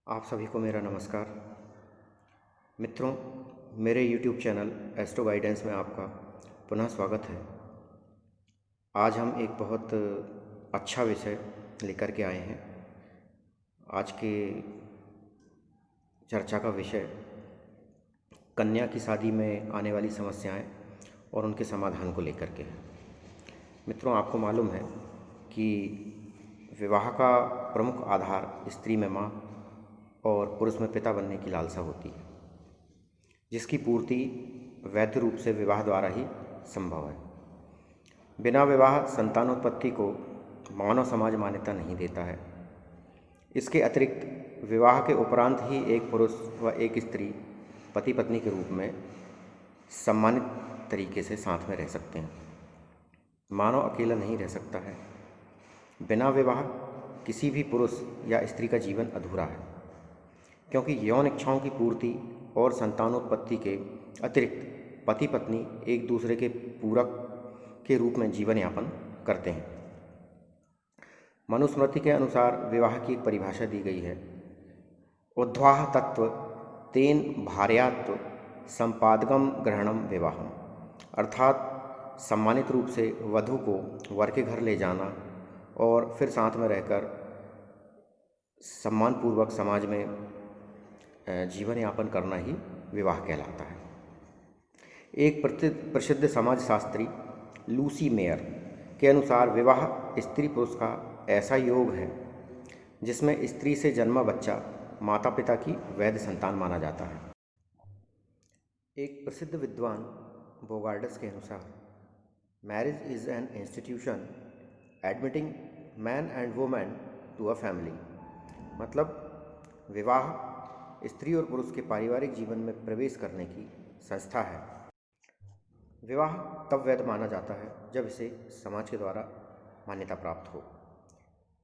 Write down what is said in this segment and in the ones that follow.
आप सभी को मेरा नमस्कार। मित्रों, मेरे YouTube चैनल एस्ट्रो गाइडेंस में आपका पुनः स्वागत है। आज हम एक बहुत अच्छा विषय लेकर के आए हैं। आज के चर्चा का विषय कन्या की शादी में आने वाली समस्याएं और उनके समाधान को लेकर के है। मित्रों, आपको मालूम है कि विवाह का प्रमुख आधार स्त्री में माँ और पुरुष में पिता बनने की लालसा होती है, जिसकी पूर्ति वैध रूप से विवाह द्वारा ही संभव है। बिना विवाह संतानोत्पत्ति को मानव समाज मान्यता नहीं देता है। इसके अतिरिक्त विवाह के उपरांत ही एक पुरुष व एक स्त्री पति पत्नी के रूप में सम्मानित तरीके से साथ में रह सकते हैं। मानव अकेला नहीं रह सकता है। बिना विवाह किसी भी पुरुष या स्त्री का जीवन अधूरा है, क्योंकि यौन इच्छाओं की पूर्ति और संतानोत्पत्ति के अतिरिक्त पति पत्नी एक दूसरे के पूरक के रूप में जीवन यापन करते हैं। मनुस्मृति के अनुसार विवाह की एक परिभाषा दी गई है। उद्वाह तत्व तेन भार्यात्व संपादकम ग्रहणम विवाहम, अर्थात सम्मानित रूप से वधू को वर के घर ले जाना और फिर साथ में रहकर सम्मानपूर्वक समाज में जीवन यापन करना ही विवाह कहलाता है। एक प्रसिद्ध समाजशास्त्री लूसी मेयर के अनुसार विवाह स्त्री पुरुष का ऐसा योग है जिसमें स्त्री से जन्मा बच्चा माता पिता की वैध संतान माना जाता है। एक प्रसिद्ध विद्वान बोगार्डस के अनुसार marriage is an institution admitting man and women to a family, मतलब विवाह स्त्री और पुरुष के पारिवारिक जीवन में प्रवेश करने की संस्था है। विवाह तब वैध माना जाता है जब इसे समाज के द्वारा मान्यता प्राप्त हो।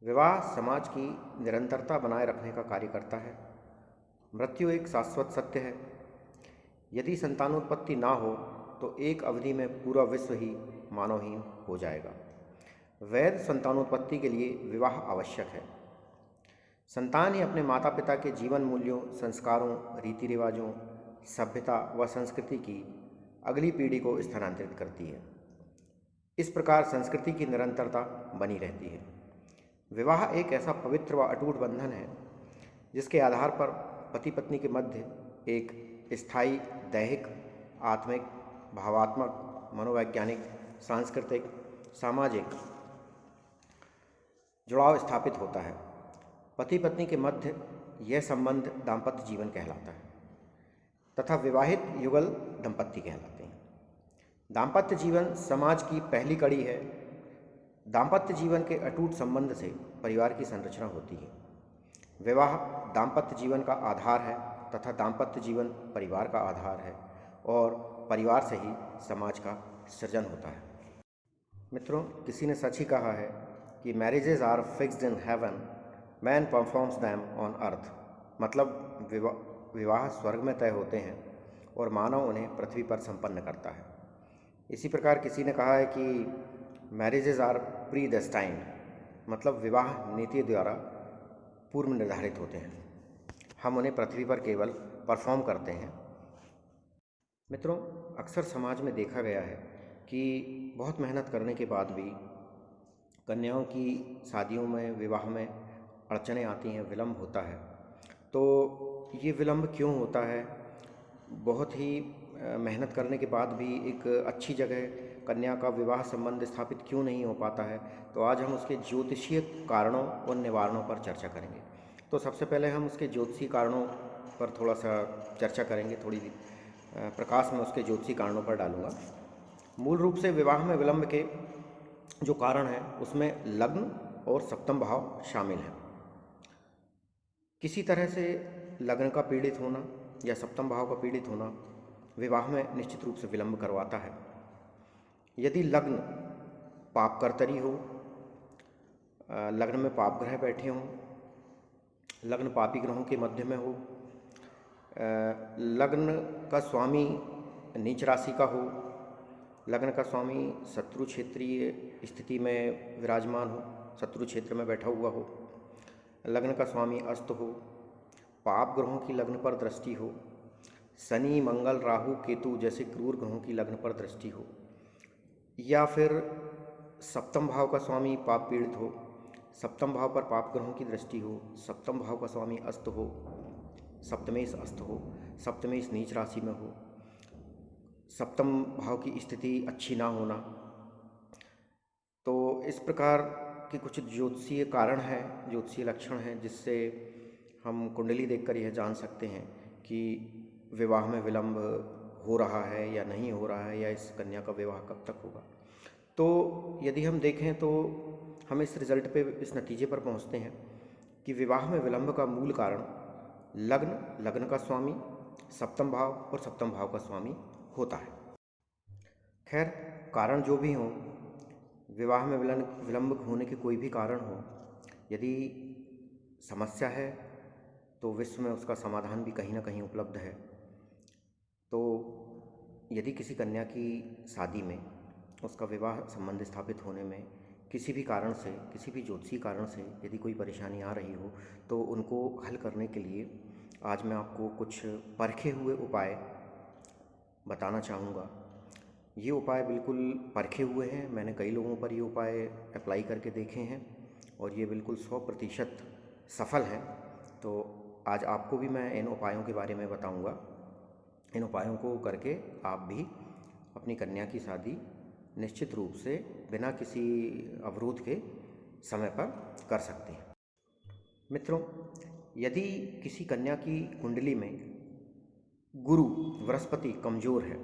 विवाह समाज की निरंतरता बनाए रखने का कार्य करता है। मृत्यु एक शाश्वत सत्य है। यदि संतानोत्पत्ति ना हो तो एक अवधि में पूरा विश्व ही मानवहीन हो जाएगा। वैध संतानोत्पत्ति के लिए विवाह आवश्यक है। संतान ही अपने माता पिता के जीवन मूल्यों, संस्कारों, रीति रिवाजों, सभ्यता व संस्कृति की अगली पीढ़ी को स्थानांतरित करती है। इस प्रकार संस्कृति की निरंतरता बनी रहती है। विवाह एक ऐसा पवित्र व अटूट बंधन है जिसके आधार पर पति पत्नी के मध्य एक स्थायी दैहिक, आत्मिक, भावात्मक, मनोवैज्ञानिक, सांस्कृतिक, सामाजिक जुड़ाव स्थापित होता है। पति पत्नी के मध्य यह संबंध दाम्पत्य जीवन कहलाता है तथा विवाहित युगल दंपत्ति कहलाते हैं। दाम्पत्य जीवन समाज की पहली कड़ी है। दाम्पत्य जीवन के अटूट संबंध से परिवार की संरचना होती है। विवाह दाम्पत्य जीवन का आधार है तथा दाम्पत्य जीवन परिवार का आधार है और परिवार से ही समाज का सृजन होता है। मित्रों, किसी ने सच ही कहा है कि marriages are fixed in heaven, man performs them on earth, मतलब विवाह स्वर्ग में तय होते हैं और मानव उन्हें पृथ्वी पर संपन्न करता है। इसी प्रकार किसी ने कहा है कि मैरिजेज आर प्री डेस्टाइन्ड, मतलब विवाह नीति द्वारा पूर्व निर्धारित होते हैं। हम उन्हें पृथ्वी पर केवल परफॉर्म करते हैं। मित्रों, अक्सर समाज में देखा गया है कि बहुत मेहनत करने के बाद भी कन्याओं की शादियों में, विवाह में अड़चनें आती हैं, विलम्ब होता है। तो ये विलम्ब क्यों होता है? बहुत ही मेहनत करने के बाद भी एक अच्छी जगह कन्या का विवाह संबंध स्थापित क्यों नहीं हो पाता है? तो आज हम उसके ज्योतिषीय कारणों और निवारणों पर चर्चा करेंगे। तो सबसे पहले हम उसके ज्योतिषीय कारणों पर थोड़ा सा चर्चा करेंगे, थोड़ी प्रकाश में उसके ज्योतिषीय कारणों पर डालूँगा। मूल रूप से विवाह में विलम्ब के जो कारण हैं उसमें लग्न और सप्तम भाव शामिल हैं। किसी तरह से लग्न का पीड़ित होना या सप्तम भाव का पीड़ित होना विवाह में निश्चित रूप से विलम्ब करवाता है। यदि लग्न पापकर्तरी हो, लग्न में पाप ग्रह बैठे हों, लग्न पापी ग्रहों के मध्य में हो, लग्न का स्वामी नीच राशि का हो, लग्न का स्वामी शत्रु क्षेत्रीय स्थिति में विराजमान हो, शत्रु क्षेत्र में बैठा हुआ हो, लग्न का स्वामी अस्त हो, पाप ग्रहों की लग्न पर दृष्टि हो, शनि मंगल राहु केतु जैसे क्रूर ग्रहों की लग्न पर दृष्टि हो, या फिर सप्तम भाव का स्वामी पाप पीड़ित हो, सप्तम भाव पर पाप ग्रहों की दृष्टि हो, सप्तम भाव का स्वामी अस्त हो, सप्तमेश अस्त हो, सप्तमेश नीच राशि में हो, सप्तम भाव की स्थिति अच्छी ना होना। तो इस प्रकार के कुछ ज्योतिषीय कारण हैं, ज्योतिषीय लक्षण हैं, जिससे हम कुंडली देखकर यह जान सकते हैं कि विवाह में विलंब हो रहा है या नहीं हो रहा है, या इस कन्या का विवाह कब तक होगा। तो यदि हम देखें तो हम इस रिजल्ट पे, इस नतीजे पर पहुंचते हैं कि विवाह में विलंब का मूल कारण लग्न, लग्न का स्वामी, सप्तम भाव और सप्तम भाव का स्वामी होता है। खैर, कारण जो भी हों, विवाह में विलंब होने के कोई भी कारण हो, यदि समस्या है तो विश्व में उसका समाधान भी कहीं ना कहीं उपलब्ध है। तो यदि किसी कन्या की शादी में, उसका विवाह संबंध स्थापित होने में किसी भी कारण से, किसी भी ज्योतिषीय कारण से यदि कोई परेशानी आ रही हो, तो उनको हल करने के लिए आज मैं आपको कुछ परखे हुए उपाय बताना चाहूँगा। ये उपाय बिल्कुल परखे हुए हैं, मैंने कई लोगों पर ये उपाय अप्लाई करके देखे हैं और ये बिल्कुल 100% सफल हैं। तो आज आपको भी मैं इन उपायों के बारे में बताऊंगा। इन उपायों को करके आप भी अपनी कन्या की शादी निश्चित रूप से बिना किसी अवरोध के समय पर कर सकते हैं। मित्रों, यदि किसी कन्या की कुंडली में गुरु बृहस्पति कमज़ोर है,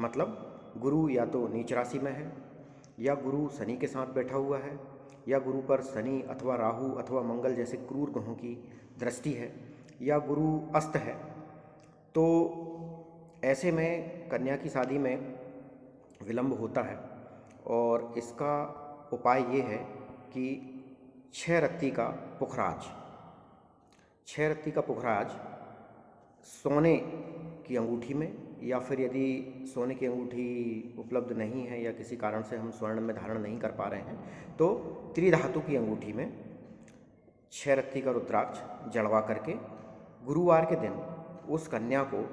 मतलब गुरु या तो नीच राशि में है, या गुरु शनि के साथ बैठा हुआ है, या गुरु पर शनि अथवा राहु अथवा मंगल जैसे क्रूर ग्रहों की दृष्टि है, या गुरु अस्त है, तो ऐसे में कन्या की शादी में विलंब होता है। और इसका उपाय ये है कि 6 रत्ती का पुखराज, 6 रत्ती का पुखराज सोने की अंगूठी में, या फिर यदि सोने की अंगूठी उपलब्ध नहीं है या किसी कारण से हम स्वर्ण में धारण नहीं कर पा रहे हैं, तो त्रिधातु की अंगूठी में 6 रत्ती का रुद्राक्ष जड़वा करके गुरुवार के दिन उस कन्या को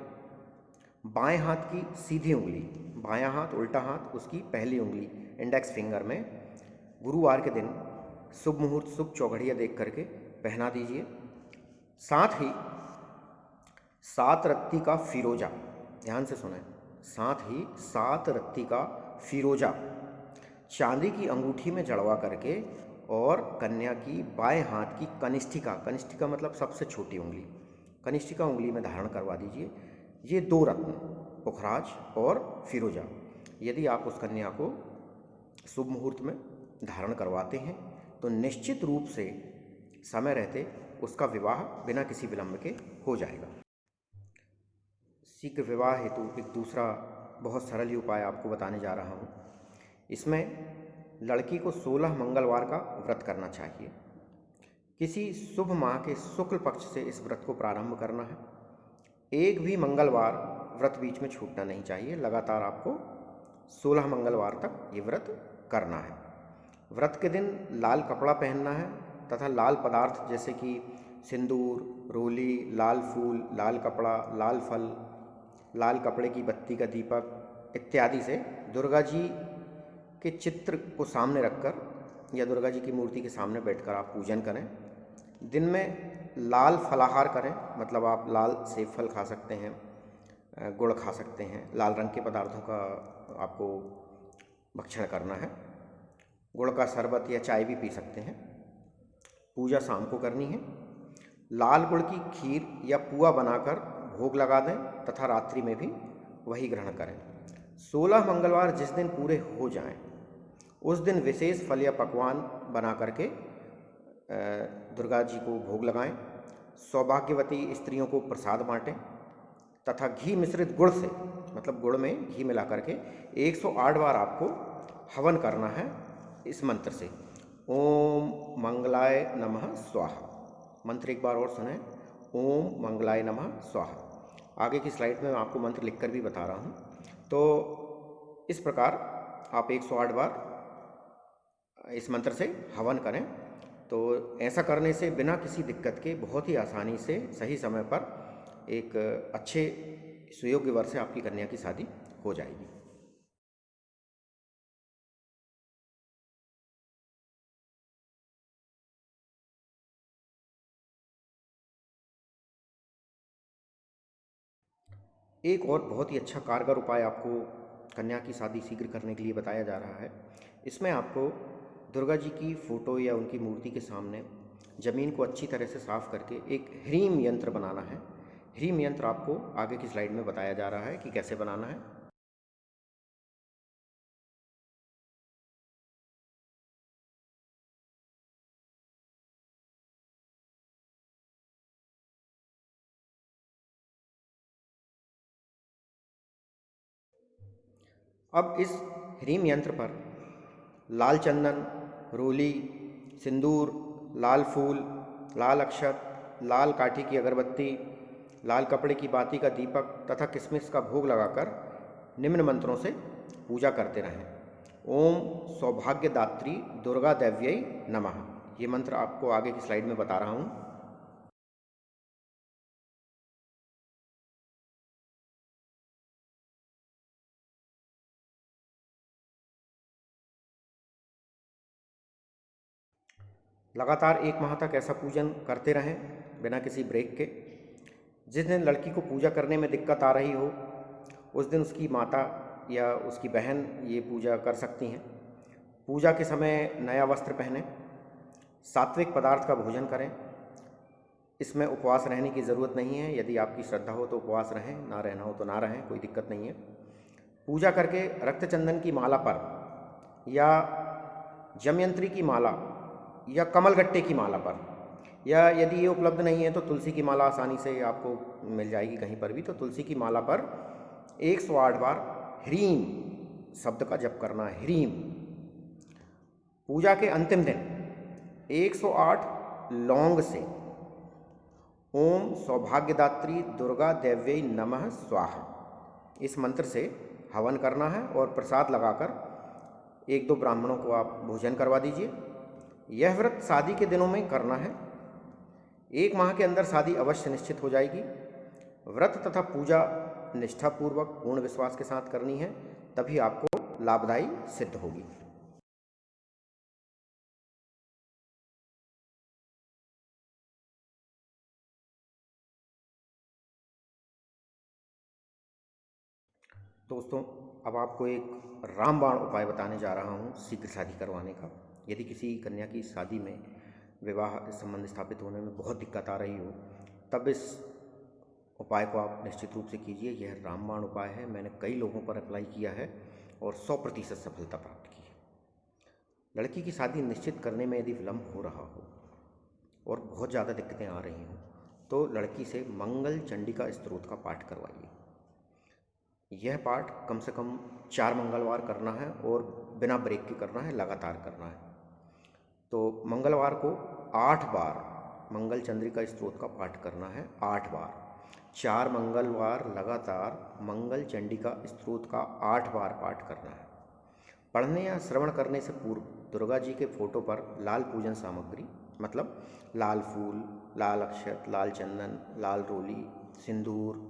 बाएं हाथ की सीधी उंगली, बायां हाथ उल्टा हाथ, उसकी पहली उंगली इंडेक्स फिंगर में गुरुवार के दिन शुभ मुहूर्त, शुभ चौघड़िया देख करके पहना दीजिए। साथ ही 7 रत्ती का फिरोजा, ध्यान से सुने, साथ ही 7 रत्ती का फिरोजा चांदी की अंगूठी में जड़वा करके और कन्या की बाएं हाथ की कनिष्ठिका, कनिष्ठिका मतलब सबसे छोटी उंगली, कनिष्ठिका उंगली में धारण करवा दीजिए। ये 2 रत्न, पुखराज और फिरोजा, यदि आप उस कन्या को शुभ मुहूर्त में धारण करवाते हैं तो निश्चित रूप से समय रहते उसका विवाह बिना किसी विलंब के हो जाएगा। शीघ्र विवाह हेतु एक दूसरा बहुत सरल ही उपाय आपको बताने जा रहा हूँ। इसमें लड़की को 16 मंगलवार का व्रत करना चाहिए। किसी शुभ माह के शुक्ल पक्ष से इस व्रत को प्रारंभ करना है। एक भी मंगलवार व्रत बीच में छूटना नहीं चाहिए। लगातार आपको 16 मंगलवार तक ये व्रत करना है। व्रत के दिन लाल कपड़ा पहनना है तथा लाल पदार्थ जैसे कि सिंदूर, रोली, लाल फूल, लाल कपड़ा, लाल फल, लाल कपड़े की बत्ती का दीपक इत्यादि से दुर्गा जी के चित्र को सामने रखकर या दुर्गा जी की मूर्ति के सामने बैठकर आप पूजन करें। दिन में लाल फलाहार करें, मतलब आप लाल सेब फल खा सकते हैं, गुड़ खा सकते हैं, लाल रंग के पदार्थों का आपको भक्षण करना है। गुड़ का शरबत या चाय भी पी सकते हैं। पूजा शाम को करनी है। लाल गुड़ की खीर या पुआ बनाकर भोग लगा दें तथा रात्रि में भी वही ग्रहण करें। 16 मंगलवार जिस दिन पूरे हो जाएं, उस दिन विशेष फल या पकवान बना करके दुर्गा जी को भोग लगाएं। सौभाग्यवती स्त्रियों को प्रसाद बांटें तथा घी मिश्रित गुड़ से, मतलब गुड़ में घी मिला करके 108 बार आपको हवन करना है इस मंत्र से, ओम मंगलाय नमः स्वाहा। मंत्र एक बार और सुने, ओम मंगलाय नमः स्वाहा। आगे की स्लाइड में मैं आपको मंत्र लिखकर भी बता रहा हूँ। तो इस प्रकार आप 108 बार इस मंत्र से हवन करें तो ऐसा करने से बिना किसी दिक्कत के बहुत ही आसानी से सही समय पर एक अच्छे सुयोग्य वर से आपकी कन्या की शादी हो जाएगी। एक और बहुत ही अच्छा कारगर उपाय आपको कन्या की शादी शीघ्र करने के लिए बताया जा रहा है। इसमें आपको दुर्गा जी की फ़ोटो या उनकी मूर्ति के सामने ज़मीन को अच्छी तरह से साफ करके एक ह्रीम यंत्र बनाना है। ह्रीम यंत्र आपको आगे की स्लाइड में बताया जा रहा है कि कैसे बनाना है। अब इस ह्रीम यंत्र पर लाल चंदन, रोली, सिंदूर, लाल फूल, लाल अक्षत, लाल काठी की अगरबत्ती, लाल कपड़े की बाती का दीपक तथा किशमिश का भोग लगाकर निम्न मंत्रों से पूजा करते रहें। ओम सौभाग्यदात्री दुर्गा देव्यै नमः। ये मंत्र आपको आगे की स्लाइड में बता रहा हूँ। लगातार 1 माह तक ऐसा पूजन करते रहें बिना किसी ब्रेक के। जिस दिन लड़की को पूजा करने में दिक्कत आ रही हो उस दिन उसकी माता या उसकी बहन ये पूजा कर सकती हैं। पूजा के समय नया वस्त्र पहनें, सात्विक पदार्थ का भोजन करें। इसमें उपवास रहने की ज़रूरत नहीं है। यदि आपकी श्रद्धा हो तो उपवास रहें, ना रहना हो तो ना रहें, कोई दिक्कत नहीं है। पूजा करके रक्तचंदन की माला पर या जमयंत्री की माला या कमलगट्टे की माला पर, या यदि ये उपलब्ध नहीं है तो तुलसी की माला आसानी से आपको मिल जाएगी कहीं पर भी। तो तुलसी की माला पर 108 बार ह्रीम शब्द का जप करना है। ह्रीम। पूजा के अंतिम दिन 108 लौंग से ओम सौभाग्यदात्री दुर्गा देव्यै नमः स्वाहा इस मंत्र से हवन करना है और प्रसाद लगाकर 1-2 ब्राह्मणों को आप भोजन करवा दीजिए। यह व्रत शादी के दिनों में करना है। 1 माह के अंदर शादी अवश्य निश्चित हो जाएगी। व्रत तथा पूजा निष्ठापूर्वक पूर्ण विश्वास के साथ करनी है, तभी आपको लाभदायी सिद्ध होगी। दोस्तों, अब आपको एक रामबाण उपाय बताने जा रहा हूँ शीघ्र शादी करवाने का। यदि किसी कन्या की शादी में विवाह संबंध स्थापित होने में बहुत दिक्कत आ रही हो, तब इस उपाय को आप निश्चित रूप से कीजिए। यह रामबाण उपाय है। मैंने कई लोगों पर अप्लाई किया है और 100% सफलता प्राप्त की है। लड़की की शादी निश्चित करने में यदि विलम्ब हो रहा हो और बहुत ज़्यादा दिक्कतें आ रही हों, तो लड़की से मंगल चंडिका स्तोत्र का पाठ करवाइए। यह पाठ कम से कम 4 मंगलवार करना है और बिना ब्रेक के करना है, लगातार करना है। तो मंगलवार को 8 बार मंगल चंद्रिका स्तोत्र का पाठ करना है। 8 बार, 4 मंगलवार लगातार मंगल चंडिका स्तोत्र का 8 बार पाठ करना है। पढ़ने या श्रवण करने से पूर्व दुर्गा जी के फोटो पर लाल पूजन सामग्री, मतलब लाल फूल, लाल अक्षत, लाल चंदन, लाल रोली, सिंदूर,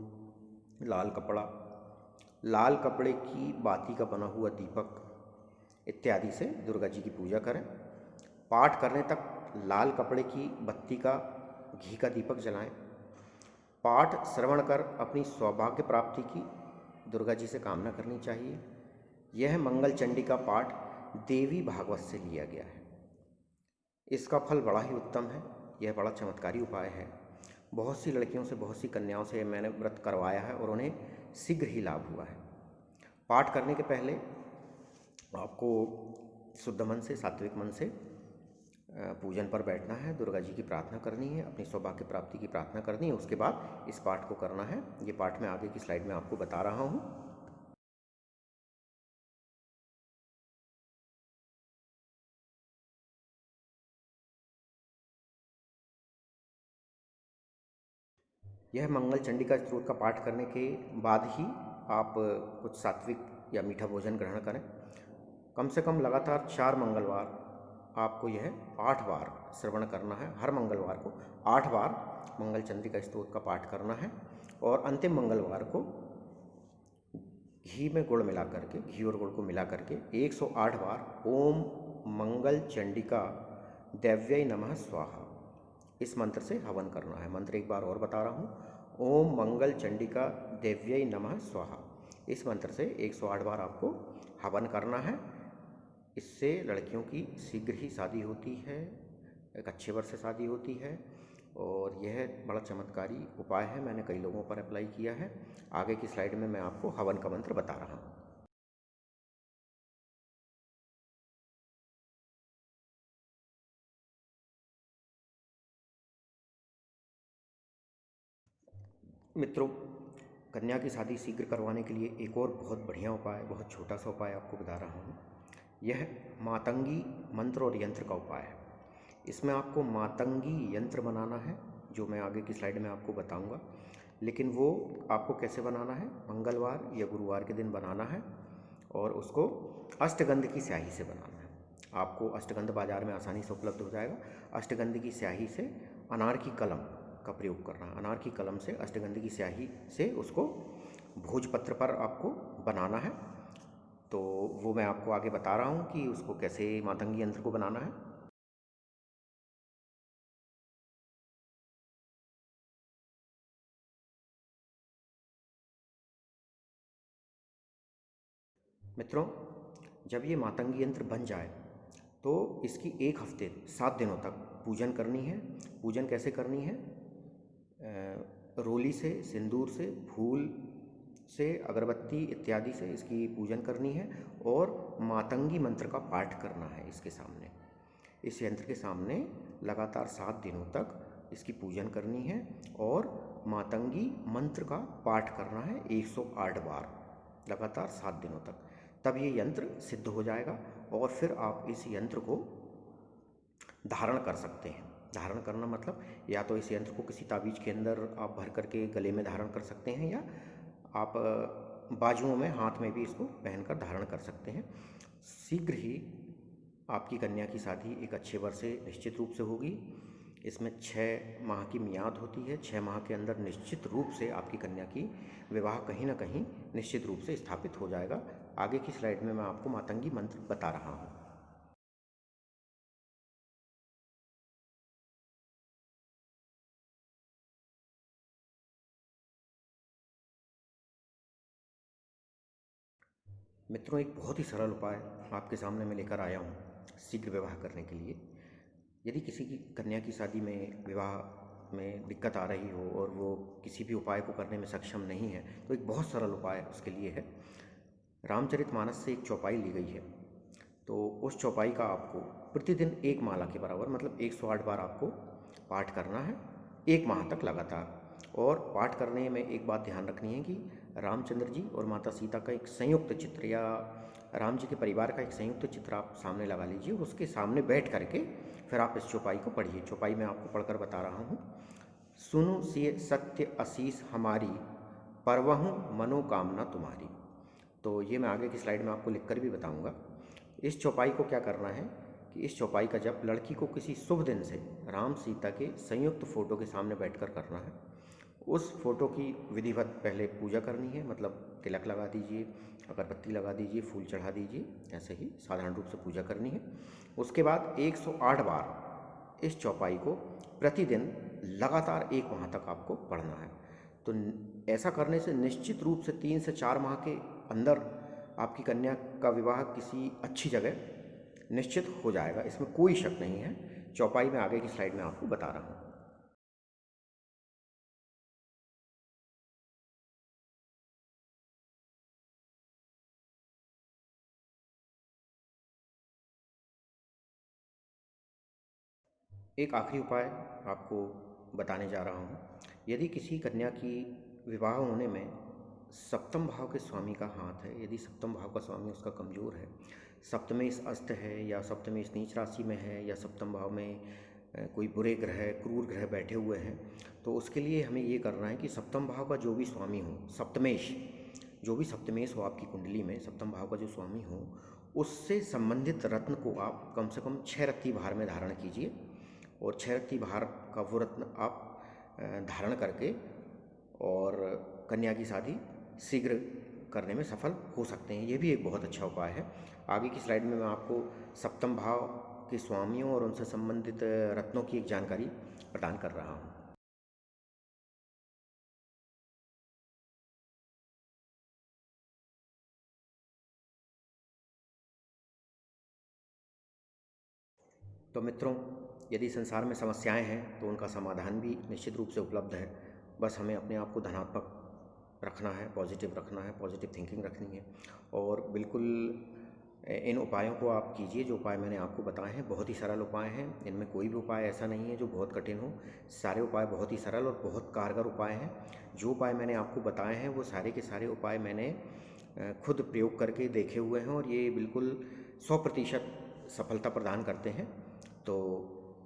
लाल कपड़ा, लाल कपड़े की बाती का बना हुआ दीपक इत्यादि से दुर्गा जी की पूजा करें। पाठ करने तक लाल कपड़े की बत्ती का घी का दीपक जलाएं। पाठ श्रवण कर अपनी सौभाग्य प्राप्ति की दुर्गा जी से कामना करनी चाहिए। यह मंगल चंडिका पाठ देवी भागवत से लिया गया है। इसका फल बड़ा ही उत्तम है। यह बड़ा चमत्कारी उपाय है। बहुत सी लड़कियों से, बहुत सी कन्याओं से मैंने व्रत करवाया है और उन्हें शीघ्र ही लाभ हुआ है। पाठ करने के पहले आपको शुद्ध मन से, सात्विक मन से पूजन पर बैठना है, दुर्गा जी की प्रार्थना करनी है, अपनी सौभाग्य प्राप्ति की प्रार्थना करनी है। उसके बाद इस पाठ को करना है। ये पाठ मैं आगे की स्लाइड में आपको बता रहा हूँ। यह मंगल चंडिका स्तोत्र का पाठ करने के बाद ही आप कुछ सात्विक या मीठा भोजन ग्रहण करें। कम से कम लगातार 4 मंगलवार आपको यह 8 बार श्रवण करना है। हर मंगलवार को 8 बार मंगल चंद्रिका स्तोत्र का पाठ करना है और अंतिम मंगलवार को घी में गुड़ मिला करके, घी और गुड़ को मिला करके 108 बार ओम मंगल चंडिका दैव्यै नमः स्वाहा इस मंत्र से हवन करना है। मंत्र एक बार और बता रहा हूँ, ओम मंगल चंडिका दैव्यै नमः स्वाहा। इस मंत्र से 108 बार आपको हवन करना है। इससे लड़कियों की शीघ्र ही शादी होती है, एक अच्छे वर्ष से शादी होती है और यह बड़ा चमत्कारी उपाय है। मैंने कई लोगों पर अप्लाई किया है। आगे की स्लाइड में मैं आपको हवन का मंत्र बता रहा हूँ। मित्रों, कन्या की शादी शीघ्र करवाने के लिए एक और बहुत बढ़िया उपाय, बहुत छोटा सा उपाय आपको बता रहा हूँ। यह मातंगी मंत्र और यंत्र का उपाय है। इसमें आपको मातंगी यंत्र बनाना है, जो मैं आगे की स्लाइड में आपको बताऊंगा। लेकिन वो आपको कैसे बनाना है, मंगलवार या गुरुवार के दिन बनाना है और उसको अष्टगंध की स्याही से बनाना है। आपको अष्टगंध बाज़ार में आसानी से उपलब्ध हो जाएगा। अष्टगंध की स्याही से अनार की कलम का प्रयोग करना है। अनार की कलम से अष्टगंध की स्याही से उसको भोजपत्र पर आपको बनाना है। तो वो मैं आपको आगे बता रहा हूँ कि उसको कैसे मातंगी यंत्र को बनाना है। मित्रों, जब ये मातंगी यंत्र बन जाए तो इसकी 1 हफ्ते 7 दिनों तक पूजन करनी है। पूजन कैसे करनी है, रोली से, सिंदूर से, फूल से, अगरबत्ती इत्यादि से इसकी पूजन करनी है और मातंगी मंत्र का पाठ करना है इसके सामने। इस यंत्र के सामने लगातार 7 दिनों तक इसकी पूजन करनी है और मातंगी मंत्र का पाठ करना है 108 बार लगातार 7 दिनों तक। तब ये यंत्र सिद्ध हो जाएगा और फिर आप इस यंत्र को धारण कर सकते हैं। धारण करना मतलब या तो इस यंत्र को किसी ताबीज के अंदर आप भर करके गले में धारण कर सकते हैं या आप बाजुओं में, हाथ में भी इसको पहनकर धारण कर सकते हैं। शीघ्र ही आपकी कन्या की शादी एक अच्छे वर से निश्चित रूप से होगी। इसमें 6 माह की मियाद होती है। 6 माह के अंदर निश्चित रूप से आपकी कन्या की विवाह कहीं ना कहीं निश्चित रूप से स्थापित हो जाएगा। आगे की स्लाइड में मैं आपको मातंगी मंत्र बता रहा हूँ। मित्रों, एक बहुत ही सरल उपाय आपके सामने मैं लेकर आया हूँ शीघ्र विवाह करने के लिए। यदि किसी की कन्या की शादी में, विवाह में दिक्कत आ रही हो और वो किसी भी उपाय को करने में सक्षम नहीं है, तो एक बहुत सरल उपाय उसके लिए है। रामचरितमानस से एक चौपाई ली गई है, तो उस चौपाई का आपको प्रतिदिन 1 माला के बराबर मतलब 108 बार आपको पाठ करना है 1 माह तक लगातार। और पाठ करने में एक बात ध्यान रखनी है कि रामचंद्र जी और माता सीता का एक संयुक्त चित्र या राम जी के परिवार का एक संयुक्त चित्र आप सामने लगा लीजिए। उसके सामने बैठ करके फिर आप इस चौपाई को पढ़िए। चौपाई मैं आपको पढ़कर बता रहा हूँ। सुनो सिय सत्य असीस हमारी, परवहूँ मनोकामना तुम्हारी। तो ये मैं आगे की स्लाइड में आपको लिखकर भी बताऊंगा। इस चौपाई को क्या करना है कि इस चौपाई का जप लड़की को किसी शुभ दिन से राम सीता के संयुक्त फोटो के सामने बैठकर करना है। उस फोटो की विधिवत पहले पूजा करनी है, मतलब तिलक लगा दीजिए, अगरबत्ती लगा दीजिए, फूल चढ़ा दीजिए, ऐसे ही साधारण रूप से पूजा करनी है। उसके बाद 108 बार इस चौपाई को प्रतिदिन लगातार 1 माह तक आपको पढ़ना है। तो ऐसा करने से निश्चित रूप से 3 से 4 माह के अंदर आपकी कन्या का विवाह किसी अच्छी जगह निश्चित हो जाएगा, इसमें कोई शक नहीं है। चौपाई में आगे की स्लाइड में आपको बता रहा हूँ। एक आखिरी उपाय आपको बताने जा रहा हूँ। यदि किसी कन्या की विवाह होने में सप्तम भाव के स्वामी का हाथ है, यदि सप्तम भाव का स्वामी उसका कमज़ोर है, सप्तमेश अस्त है या सप्तमेश नीच राशि में है या सप्तम भाव में कोई बुरे ग्रह, क्रूर ग्रह बैठे हुए हैं, तो उसके लिए हमें ये करना है कि सप्तम भाव का जो भी स्वामी हो, सप्तमेश, जो भी सप्तमेश हो आपकी कुंडली में, सप्तम भाव का जो स्वामी हो, उससे संबंधित रत्न को आप कम से कम 6 रत्ती भार में धारण कीजिए और 6 रत्ती भार का वो रत्न आप धारण करके और कन्या की शादी शीघ्र करने में सफल हो सकते हैं। ये भी एक बहुत अच्छा उपाय है। आगे की स्लाइड में मैं आपको सप्तम भाव के स्वामियों और उनसे संबंधित रत्नों की एक जानकारी प्रदान कर रहा हूँ। तो मित्रों, यदि संसार में समस्याएं हैं तो उनका समाधान भी निश्चित रूप से उपलब्ध है। बस हमें अपने आप को धनात्मक रखना है, पॉजिटिव रखना है, पॉजिटिव थिंकिंग रखनी है और बिल्कुल इन उपायों को आप कीजिए जो उपाय मैंने आपको बताए हैं। बहुत ही सरल उपाय हैं, इनमें कोई भी उपाय ऐसा नहीं है जो बहुत कठिन हो। सारे उपाय बहुत ही सरल और बहुत कारगर उपाय हैं। जो उपाय मैंने आपको बताए हैं वो सारे के सारे उपाय मैंने खुद प्रयोग करके देखे हुए हैं और ये बिल्कुल 100% सफलता प्रदान करते हैं। तो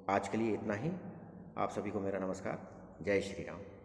आज के लिए इतना ही। आप सभी को मेरा नमस्कार। जय श्री राम।